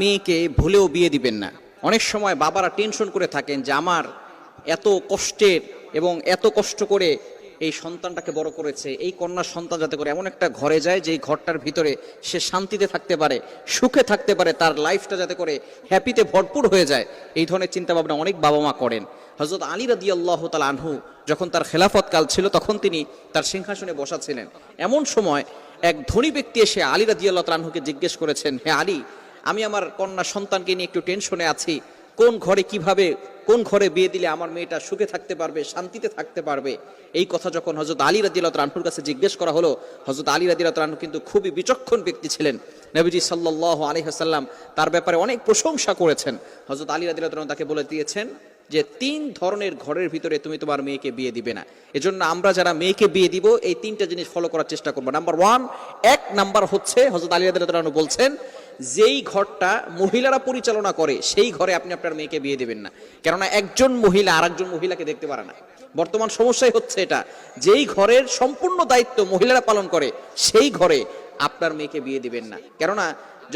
মেয়েকে ভুলেও বিয়ে দিবেন না। অনেক সময় বাবারা টেনশন করে থাকেন যে আমার এত কষ্টের এবং এত কষ্ট করে এই সন্তানটাকে বড় করেছে, এই কন্যা সন্তান যাতে করে এমন একটা ঘরে যায় যেই ঘরটার ভিতরে সে শান্তিতে থাকতে পারে, সুখে থাকতে পারে, তার লাইফটা যাতে করে হ্যাপিতে ভরপুর হয়ে যায়। এই ধরনের চিন্তা ভাবনা অনেক বাবা মা করেন। হযরত আলী রাদিয়াল্লাহু তাআলা আনহু যখন তার খেলাফত কাল ছিল তখন তিনি তার সিংহাসনে বসা ছিলেন। এমন সময় এক ধনী ব্যক্তি এসে আলী রাদিয়াল্লাহু তাআলা আনহুকে জিজ্ঞেস করেছেন, হে আলী, আমি আমার কন্যা সন্তানকে নিয়ে একটু টেনশনে আছি, কোন ঘরে কিভাবে কোন ঘরে বিয়ে দিলে আমার মেয়েটা সুখে থাকতে পারবে, শান্তিতে থাকতে পারবে। এই কথা যখন হযরত আলী রাদিয়াল্লাহু তাআলা আনহুর কাছে জিজ্ঞেস করা হলো, হযরত আলী রাদিয়াল্লাহু তাআলা আনহু কিন্তু খুবই বিচক্ষণ ব্যক্তি ছিলেন। নবীজি সাল্লাল্লাহু আলাইহি ওয়াসাল্লাম তার ব্যাপারে অনেক প্রশংসা করেছেন। হযরত আলী রাদিয়াল্লাহু তাআলা তাকে বলে দিয়েছেন যে 3 ধরনের ঘরের ভিতরে তুমি তোমার মেয়েকে বিয়ে দিবে না। এজন্য আমরা যারা মেয়েকে বিয়ে দিব এই 3টা জিনিস ফলো করার চেষ্টা করব। নাম্বার 1, এক নাম্বার হচ্ছে হযরত আলী রাদিয়াল্লাহু তাআলা বলছেন, যেই ঘরটা মহিলারা পরিচালনা করে সেই ঘরে আপনি আপনার মেয়েকে বিয়ে দিবেন না। কেননা একজন মহিলা আরেকজন মহিলাকে দেখতে পারে না। বর্তমান সমস্যাই হচ্ছে এটা, যেই ঘরের সম্পূর্ণ দায়িত্ব মহিলারা পালন করে সেই ঘরে আপনার মেয়েকে বিয়ে দিবেন না। কেননা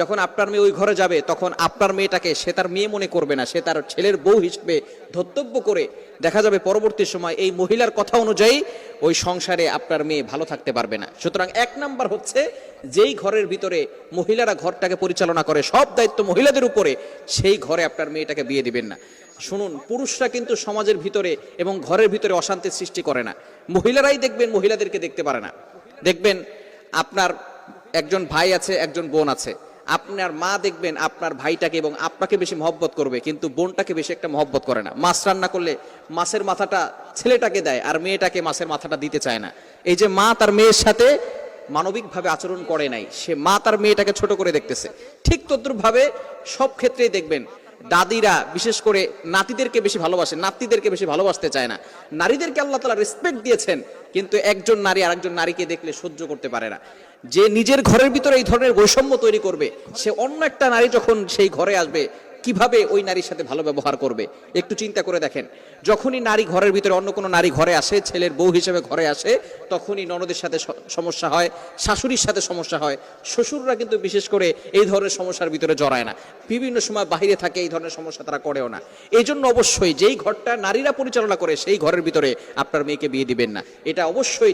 যখন আপনার মেয়ে ওই ঘরে যাবে তখন আপনার মেয়েটাকে সে তার মেয়ে মনে করবে না, সে তার ছেলের বউ হিসেবে ধর্তব্য করে দেখা যাবে পরবর্তী সময় এই মহিলার কথা অনুযায়ী ওই সংসারে আপনার মেয়ে ভালো থাকতে পারবে না। সুতরাং এক নাম্বার হচ্ছে, যেই ঘরের ভিতরে মহিলারা ঘরটাকে পরিচালনা করে, সব দায়িত্ব মহিলাদের উপরে, সেই ঘরে আপনার মেয়েটাকে বিয়ে দিবেন না। শুনুন, পুরুষরা কিন্তু সমাজের ভিতরে এবং ঘরের ভিতরে অশান্তির সৃষ্টি করে না, মহিলারাই দেখবেন মহিলাদেরকে দেখতে পারে না। দেখবেন আপনার একজন ভাই আছে, একজন বোন আছে, আপনার মা দেখবেন আপনার ভাইটাকে এবং আপনাকে বেশি মহব্বত করবে, কিন্তু বোনটাকে বেশি একটা মহব্বত করে না। মাছ রান্না করলে মাছের মাথাটা ছেলেটাকে দেয় আর মেয়েটাকে মাছের মাথাটা দিতে চায় না। এই যে মা তার মেয়ের সাথে মানবিকভাবে আচরণ করে নাই, সে মা তার মেয়েটাকে ছোট করে দেখতেছে। ঠিক তদ্রুপভাবে সব ক্ষেত্রেই দেখবেন দাদিরা বিশেষ করে নাতিদেরকে বেশি ভালোবাসে, নাতিদেরকে বেশি ভালোবাসতে চায় না। নারীদেরকে আল্লাহ তাআলা রেসপেক্ট দিয়েছেন, কিন্তু একজন নারী আরেকজন নারীকে দেখলে সহ্য করতে পারে না। যে নিজের ঘরের ভিতরে এই ধরনের বৈষম্য তৈরি করবে, সে অন্য একটা নারী যখন সেই ঘরে আসবে কিভাবে ওই নারীর সাথে ভালো ব্যবহার করবে একটু চিন্তা করে দেখেন। যখনই নারী ঘরের ভিতরে অন্য কোনো নারী ঘরে আসে, ছেলের বউ হিসেবে ঘরে আসে, তখনই ননদের সাথে সমস্যা হয়, শাশুড়ির সাথে সমস্যা হয়। শ্বশুররা কিন্তু বিশেষ করে এই ধরনের সমস্যার ভিতরে জড়ায় না, বিভিন্ন সময় বাইরে থাকে, এই ধরনের সমস্যা তারা করেও না। এই জন্য অবশ্যই যেই ঘরটা নারীরা পরিচালনা করে সেই ঘরের ভিতরে আপনার মেয়েকে বিয়ে দিবেন না, এটা অবশ্যই